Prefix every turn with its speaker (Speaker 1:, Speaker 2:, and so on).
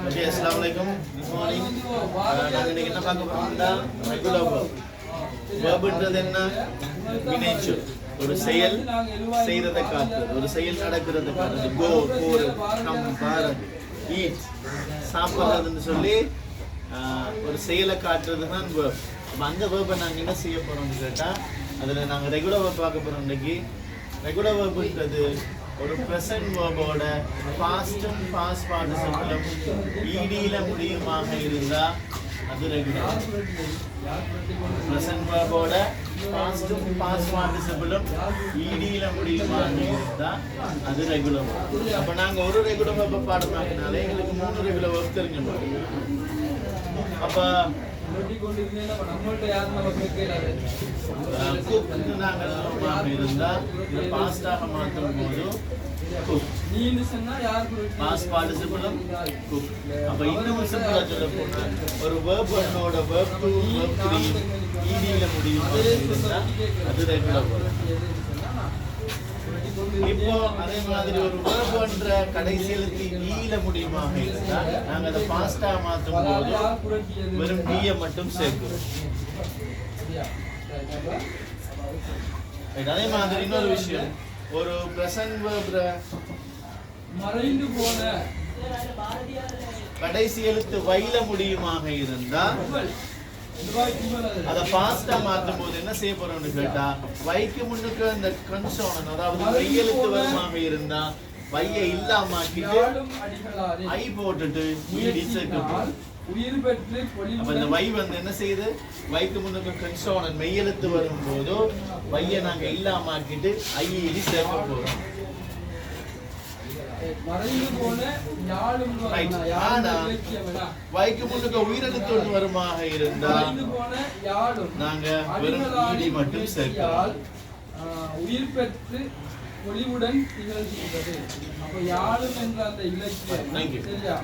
Speaker 1: Okay, Assalamualaikum. Good morning. நாங்க இன்னைக்கு என்ன பார்க்க போறோம்னா ரெகுலர் வெர்ப். வெர்ப்ன்றது என்ன? வினைச்சொல். ஒரு செயல் செய்யறதை காட்டுறது, ஒரு செயல் நடக்கிறது காட்டுறது. கோ, போர், கம், பாரத், ஈட், சாப்பிட்றதுன்னு சொல்லி ஒரு செயலை காட்டுறது தான் வெர்ப். அப்போ அந்த வெர்பை நாங்கள் என்ன செய்ய போறோம்னு கேட்டால் அதில் நாங்கள் ரெகுலர் வெர்ப் பார்க்க போறோம். இன்னைக்கு ரெகுலர் வெர்ப்ன்றது ஒரு ப்ரெசன்ட் வெர்போட பாஸ்டும் பாஸ்ட் பார்ட்டிசிபிளும் ஈடியில முடியுமாக இருந்தா அது ரெகுலர். ப்ரெசன்ட் வெர்போட பாஸ்டும் பாஸ்ட் பார்ட்டிசிபிளும் ஈடியில முடியுமாக இருந்தா அது ரெகுலர். அப்ப நாங்க ஒரு ரெகுலர் வெர்பை பாடமாக்கினாலே எங்களுக்கு 3 ரெகுலர் வெர்ப் தெரிஞ்சிடும். அப்ப இருந்தா பாஸ்டாக மாற்றும் போது பாஸ்ட் பார்ட்டிசிபிளும் குக். அப்ப இன்னும் சிம்பிளா சொல்ல போனா ஒரு வெர்ப் 1ஓட வெர்ப் 2 வெர்ப் 3 ஈடியில முடியும் இருந்தா அது ரெகுலர் வெர்ப். இப்போ அதே மாதிரி ஒரு வெர்ப் என்ற கடைசி எழுத்து ஈல முடியுமாக இருந்தா நாங்க அதை பாஸ்டா மாற்றும் போது வெறும் டீயை மட்டும் சேர்க்கிறோம். அதே மாதிரி இன்னொரு விஷயம், ஒரு பிரசன்ட் வெர்ப்ல மறைந்து போன கடைசி எழுத்து வைல முடியுமாக இருந்தா அத பாஸ்டா மாற்றும் போது என்ன செய்ய போறோம்னு கேட்டா வைக்கு முன்னுக்கு அந்த கன்சோனன் அதாவது மையெழுத்து வருமாக இருந்தா வையை இல்லாமக்கிட்டு ஐ போட்டுட்டு ஈடி சேர்க்கணும். அப்ப இந்த வை வந்து என்ன செய்யுது, வைக்கு முன்னுக்கு கன்சோனன் மெய்யெழுத்து வரும்போது வையை நாங்க இல்லாமக்கிட்டு ஐ ஈடி சேர்க்க போறோம். வைக்கு முன்னுக்கு உயிரெழுத்து வருமாக இருந்தால் நாங்க வெறும் ஈடி மட்டும் சேர்க்கிறோம்.
Speaker 2: உயிர் பெற்று ஒளிவுடன் திகழ்கின்றது. அப்ப யாழும் என்ற அந்த இலக்கியம் சரியா